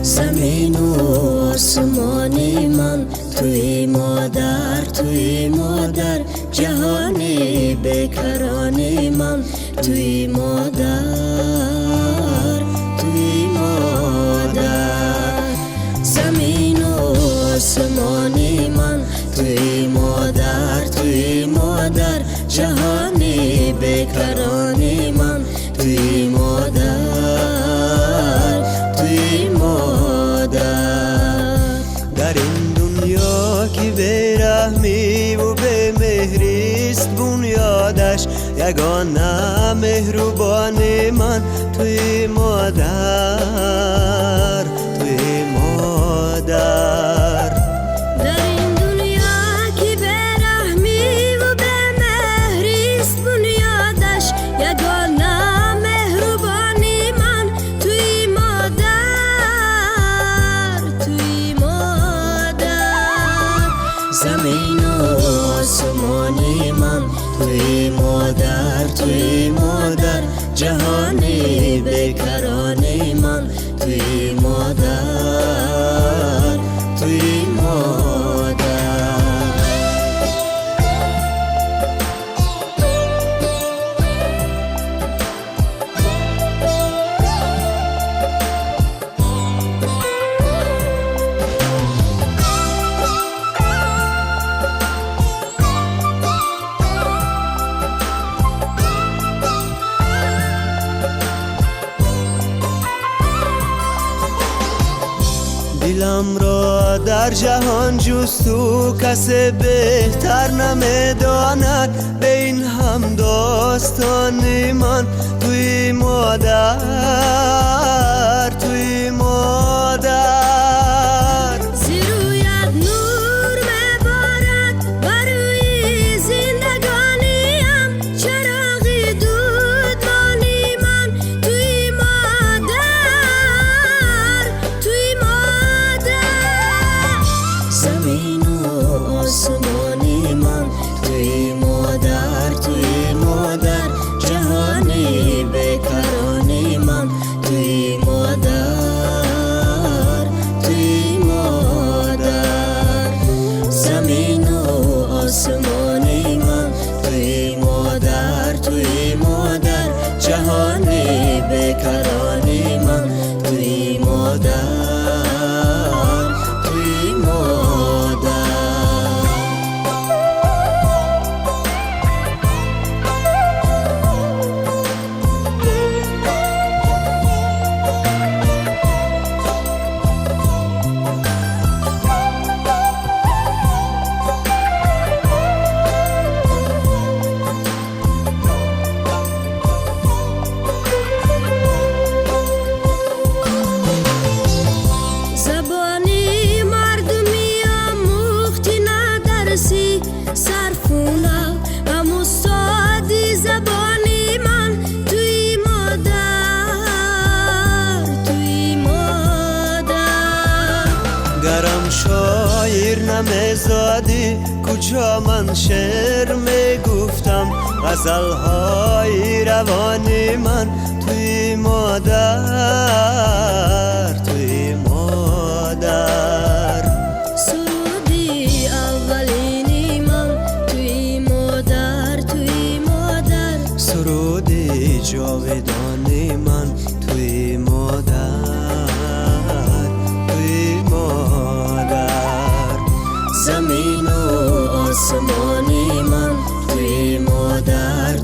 زمین و آسمان من توی مادر توی مادر مادر جهانی بیکرانی من توی مادر توی مادر زمین و آسمانی من توی مادر جهانی بیکرانی من توی مادر در این دنیا که بیرحمی و به مهریست بنیادش یگانه مهربانی من توی مادر در این دنیا که بیرحمی و به مهریست بنیادش یگانه مهربانی من توی مادر زمین و آسمانی من توی مادر جهانی بیکرانی من توی مادر دلم را در جهان جستو کسی بهتر نمیداند به این هم داستانی من توی مادر زیرویت نور مبارد بروی زندگانیم چراغی دودمانی من توی مادر زمین و آسمانی من توی مادر جهانی بیکرانی من توی مادر زمین و آسمانی من توی مادر جهانی بیکرانی من توی مادر گرم شاعر نمیزادی کجا من شعر میگفتم غزلهای روانی من توی مادر سرودی اولینی من توی مادر سرودی جاودانی من توی مادر زمین و آسمانی من توی مادر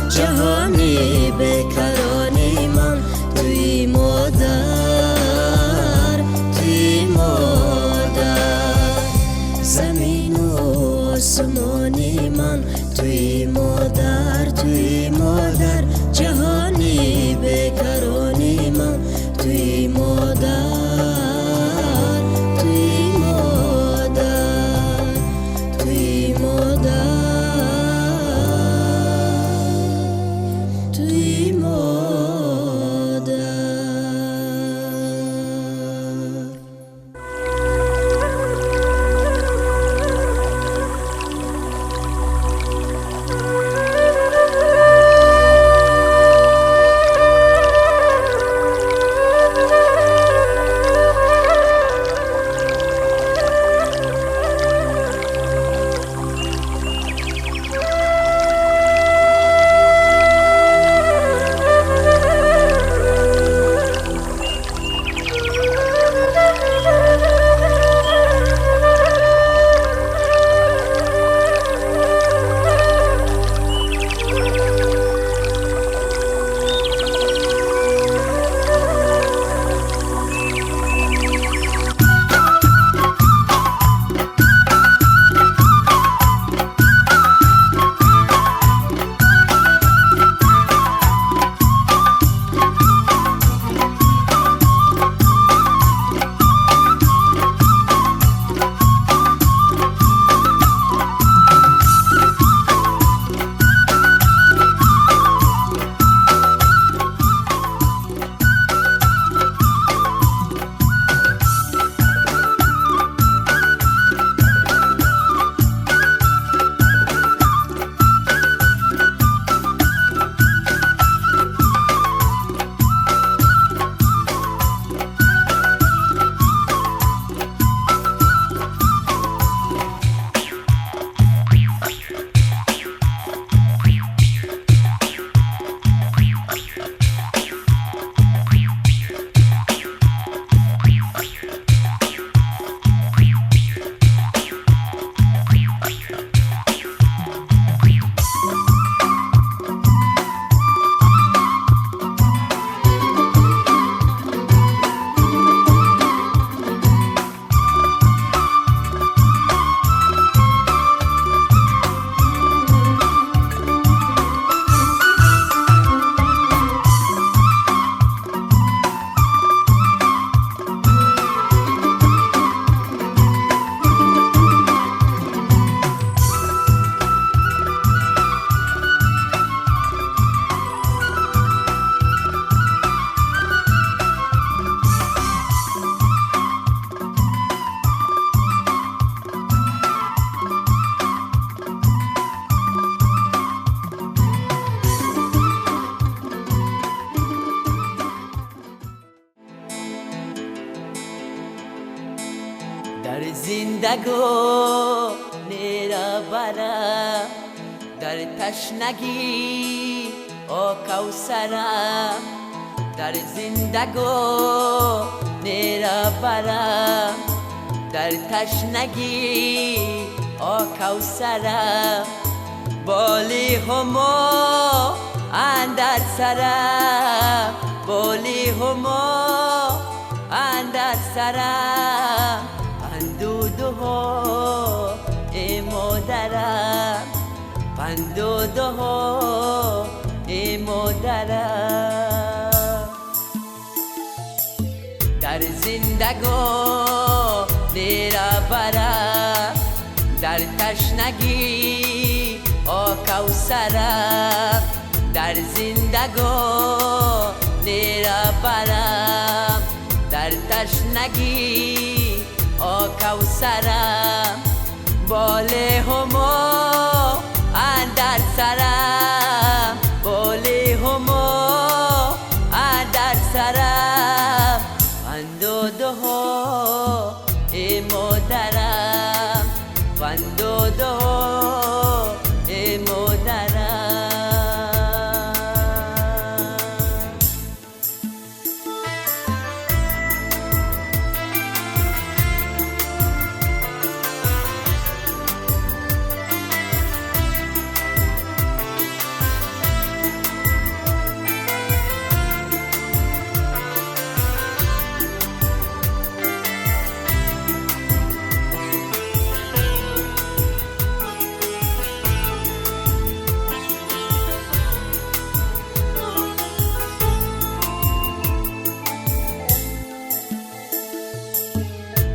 جهانی بیکرانی من توی مادر زمین و آسمانی من توی مادر جهانی بیکرانی من توی مادر زندگانی را برم، در تشنگی او کوثرم، در زندگانی را برم، در تشنگی او کوثرم، بالی همو اندر سرم، بالی همو اندر سرم، پندوده ها ای مادرم، پندوده ها ای مادرم، در زندگانی را برم، در تشنگی او کوثرم، در زندگانی را برم، در تشنگی او کوثرم، بالی همو اندر سرم، بالی همو اندر سرم، پندوده ها ای مادرم، پندوده ها ای مادرم.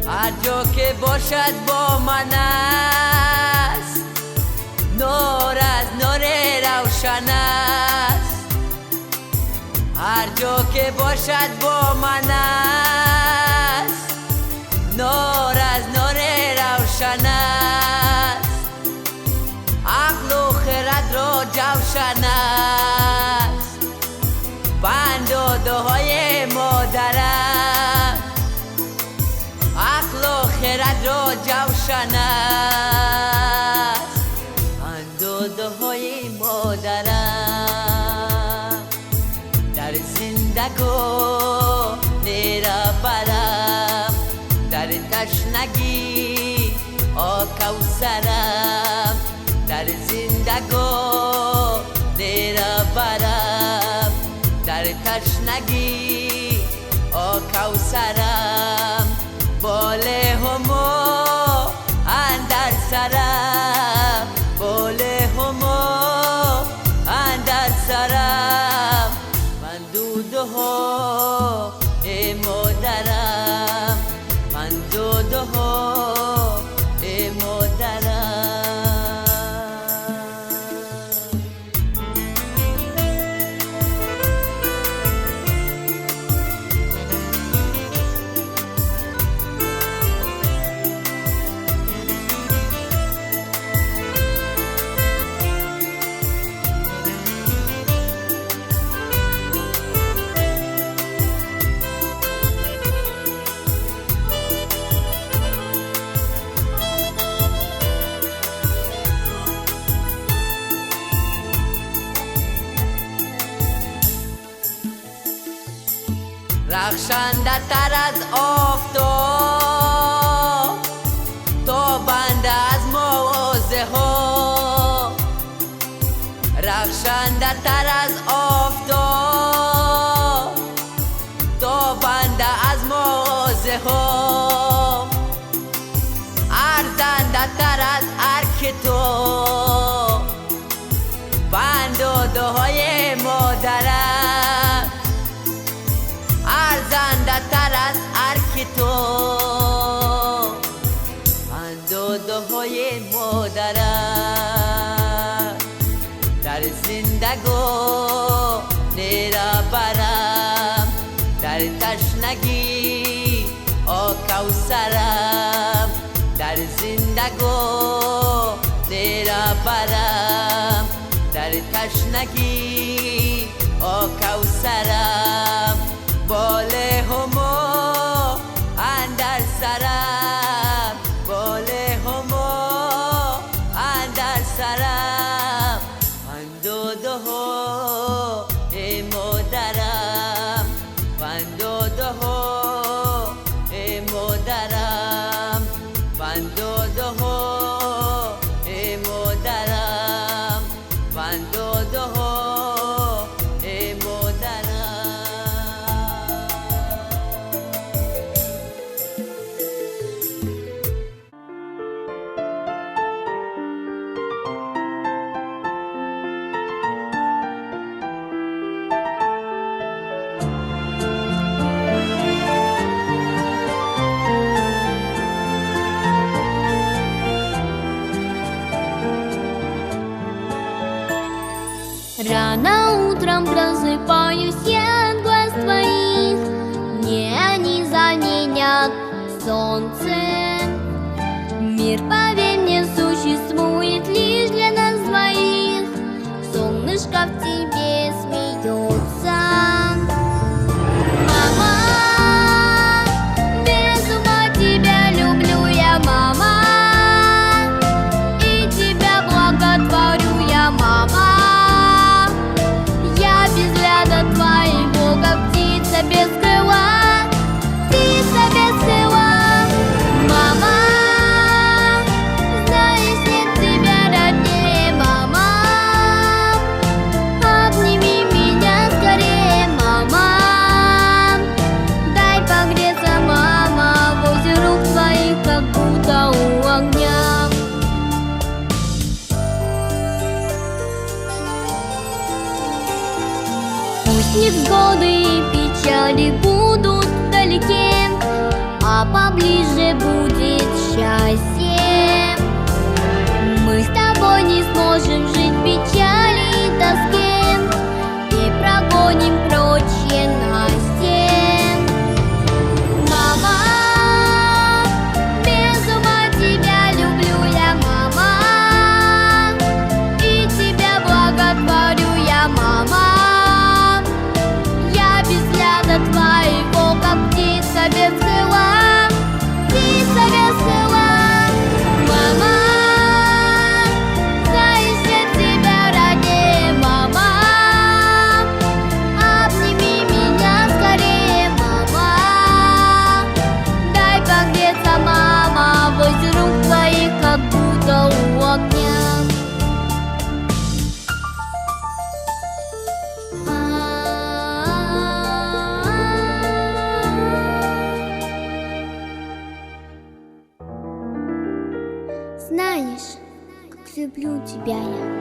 هر جا که باشد با من است، نور از نور روشن است، هر جا که باشد با من است، نور از نور روشن است، عقل و خرد را جوشن است، پند و دعای مادرم، عقل و خرد را جوشن است، پند و دعای مادرم، در زندگانی را برم، در تشنگی او کوثرم، در زندگانی را برم، در تشنگی او کوثرم، بالی همو اندر سرم، بالی همو اندر سرم، پندوده ها ای مادرم، پندوده ها ای مادرم. رخشنده تر از آفتاب، تابنده از موعظه ها، رخشنده تر از آفتاب، تابنده از موعظه ها، ارزنده تر از هر کتاب، پند و دعای مادرم، ارزنده تر از هر کتاب، پند و دعای مادرم، در زندگانی را برم، در تشنگی او کوثرم، در زندگانی را برم، در تشنگی او کوثرم، بالی همو اندر سرم، بالی Рано утром просыпаюсь я от глаз твоих, мне они заменят солнце. Мир, поверь мне, существует лишь для нас двоих. Солнышко в тебе смеется. Мама, без ума тебя люблю я, мама, и тебя благотворю я, мама. Я без взгляда твоего, как птица без крыла, птица без крыла. Мама, знаешь, нет тебя роднее, мама. Обними меня скорее, мама. Дай погреться, мама, возле рук твоих, как будто у огня. Пусть невзгоды и печали будут вдалеке, а поближе будет счастье. Мы с тобой не сможем жить в печали и тоске, и прогоним прочь ненастье. Мама, без ума тебя люблю я, мама, и тебя благотворю я, мама. Я без взгляда твоего, как птица без крыла, птица без крыла. Мама, знаешь, нет тебя роднее, мама. Обними меня скорее, мама. Дай погреться, мама, возле рук твоих, как будто у огня. Знаешь, как люблю тебя я.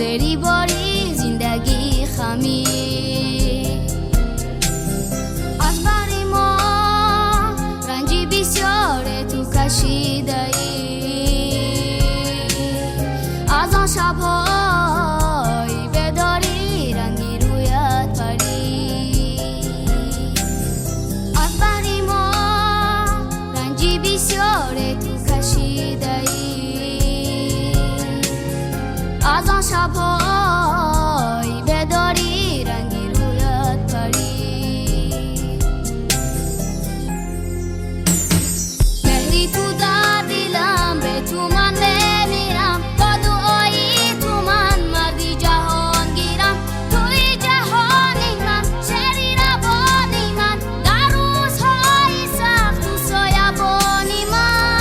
زری باری زندگی خمی از بر ما رنجی بسیار تو کشیده ای از آن شب‌های بداری رنگی رویت پری از بر ما رنجی بسیار تو کشیده ای از آن شب‌های بداری رنگی رویت پری مهری تو در دلم به تو من نمیرم با دعایی تو من مردی جهان گیرم توی جهانی من شعری روانی من در روزهای سخت تو سایبانی من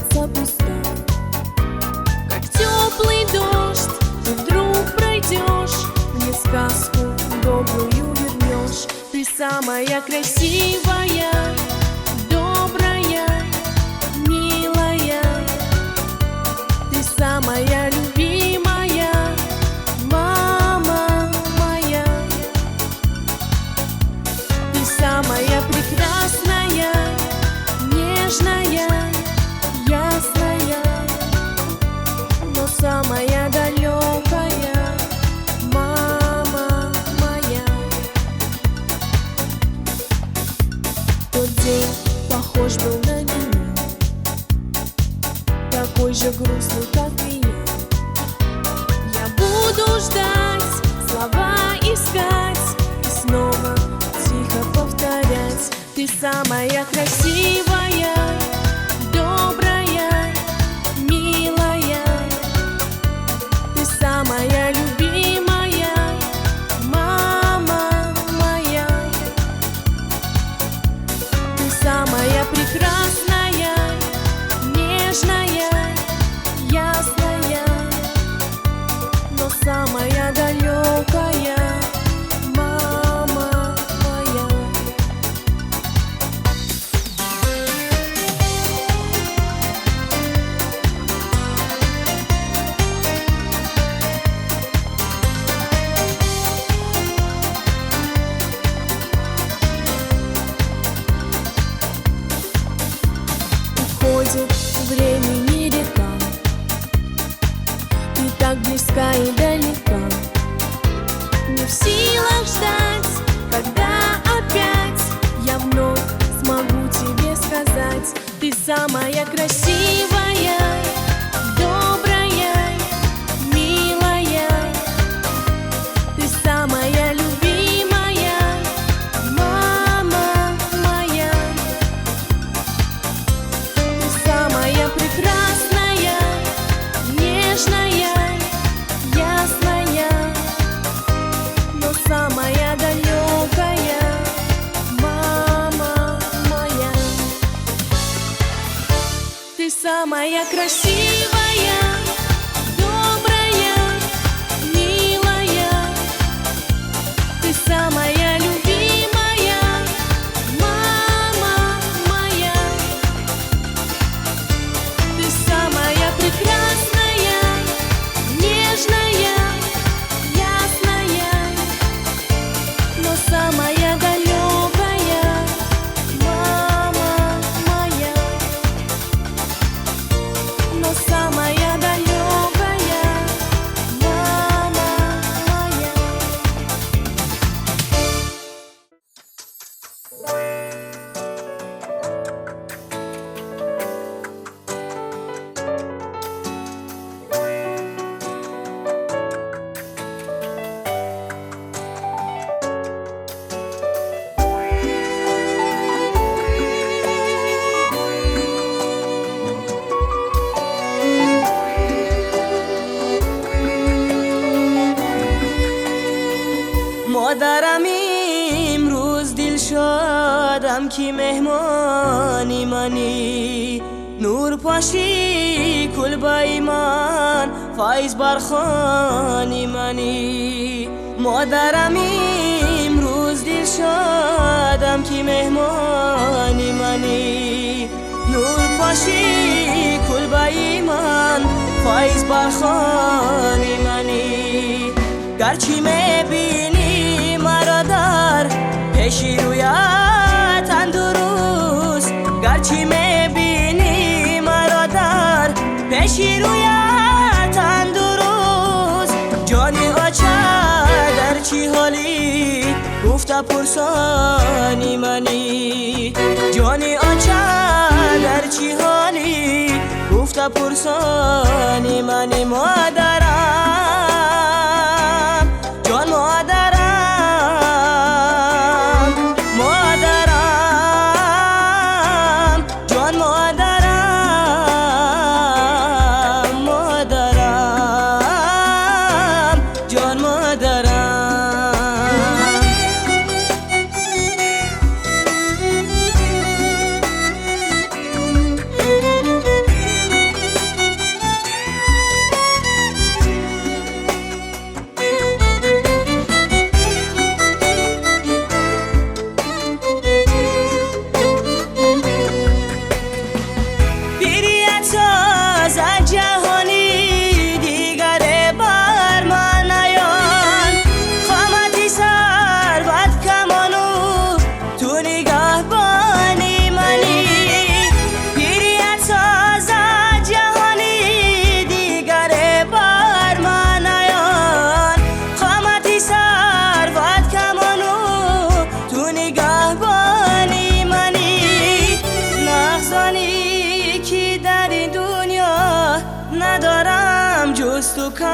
кажется пустой. Как теплый дождь, ты вдруг пройдешь, мне сказку добрую вернешь. Ты самая красивая, добрая, милая. Ты самая любимая, мама моя. Ты самая прекрасная, нежная, ясная, но самая далекая, мама моя. Тот день похож был на меня, такой же грустный, как и я. Я буду ждать, слова искать и снова тихо повторять. Ты самая красивая, добрая, милая. Ты самая любимая, мама моя. Ты самая прекрасная, нежная, ясная, но самая далекая, мама моя. Уходит времени река, ты так близка и далека. Не в силах ждать, когда опять я вновь смогу тебе сказать. Ты самая красивая, добрая, милая. Ты самая любимая, мама моя. Ты самая прекрасная, нежная, ясная, но самая далекая, мама моя. Ты самая красивая, добрая, милая. Ты самая любимая, мама моя. Ты самая прекрасная, нежная, ясная, но самая далекая, мама моя. Но самая далекая, мама моя. مادرم امروز دل شدم که مهمانی منی نور پاشی کلبه من فایز برخانی منی مادرم امروز دل شدم که مهمانی منی نور پاشی کلبه من فایز برخانی منی گرچه میبینی مرا در پیشی رویت اندروز گرچه میبینی مرا در پیشی رویت اندروز جانی آچه در چی حالی گفته پرسانی منی جانی آچه در چی حالی گفته پرسانی منی مادرم جان مادرم مادرم جان مادرم مادرم جان مادرم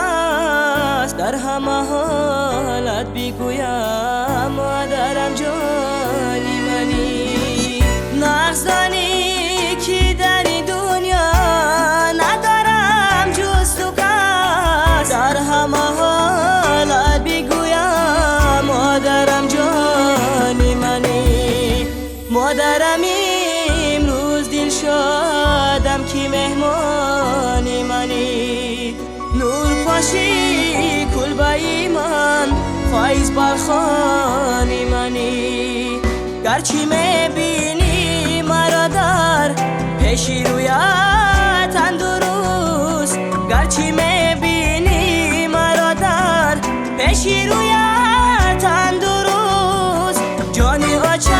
است. در همه حالت بگویم مادرم جانی منی. نقص دانی که در این دنیا ندارم جز تو کس. در همه حالت بگویم مادرم جانی منی. مادرم امروز دل شادم که مهمانی منی. نور پاشی کلبه من فایز برخانی منی. گرچه میبینی مرا در پیش رویت تندرست. گرچه میبینی مرا در پیش رویت تندرست. جانی آچه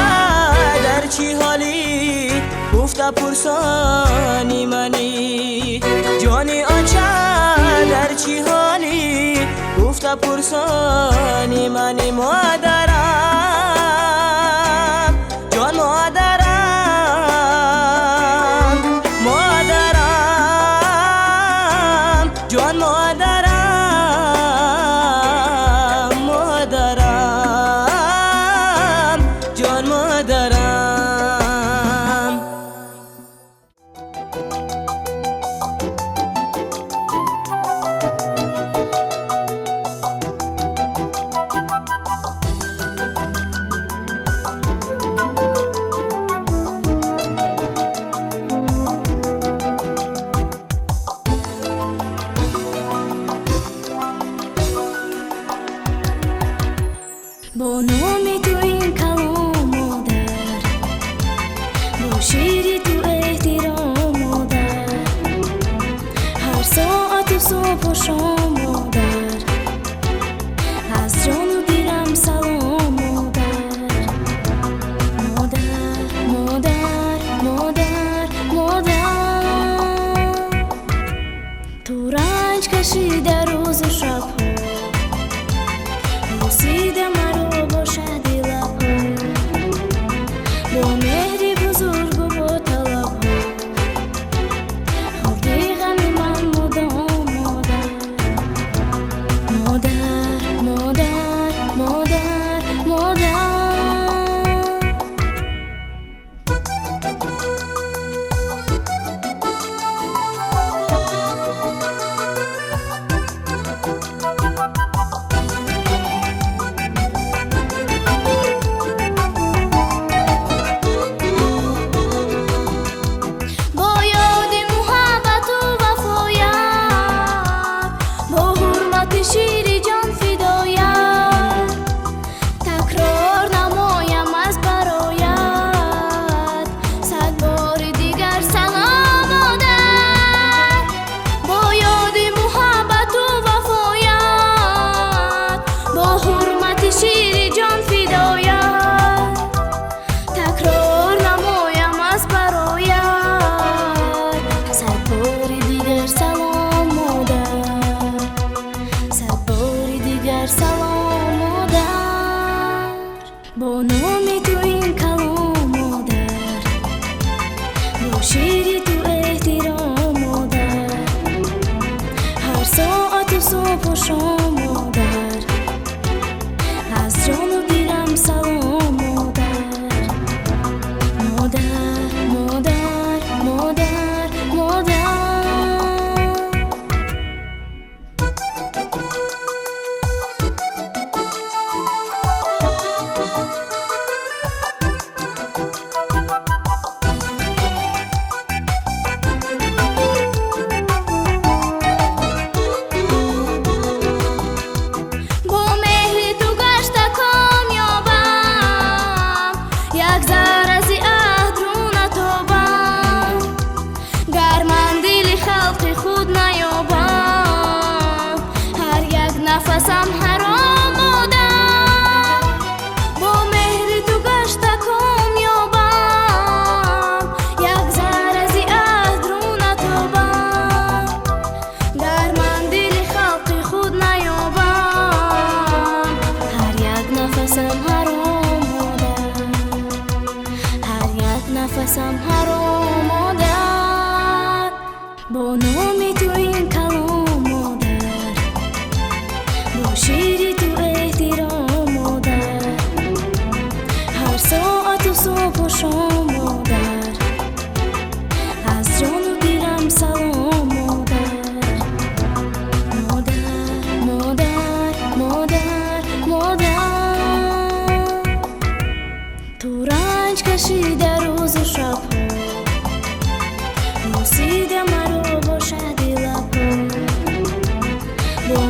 در چی حالی گفته پرسانی منی. جانی آچه در چی حالی گفته پرسانی منی. مادرم جان مادرم مادرم جان مادرم مادرم جان مادرم. با نام تو این کلام مادر، با شیر تو احترام مادر، هر ساعت و صبح و شام مادر، از جان و دلم سلام مادر. مادر مادر مادر مادر، تو رنج کشیده روز و شب رسیده مرا باشد لبها، با مهری بزرگ و با طلب خوردی غم من مدام مادر. مادر مادر مادر مادر. با نام تو این کلام مادر، با شیر تو احترام مادر، هر ساعت و صبح و شام مادر، از جان و دلم سلام مادر. مادر مادر مادر مادر. با مهر تو گشته کامیابم، شما مادر از جان دیرم سلام مادر مادر مادر مادر مادر تو رنج کشیده روز و شب بوسیده مرا با شادی لبها با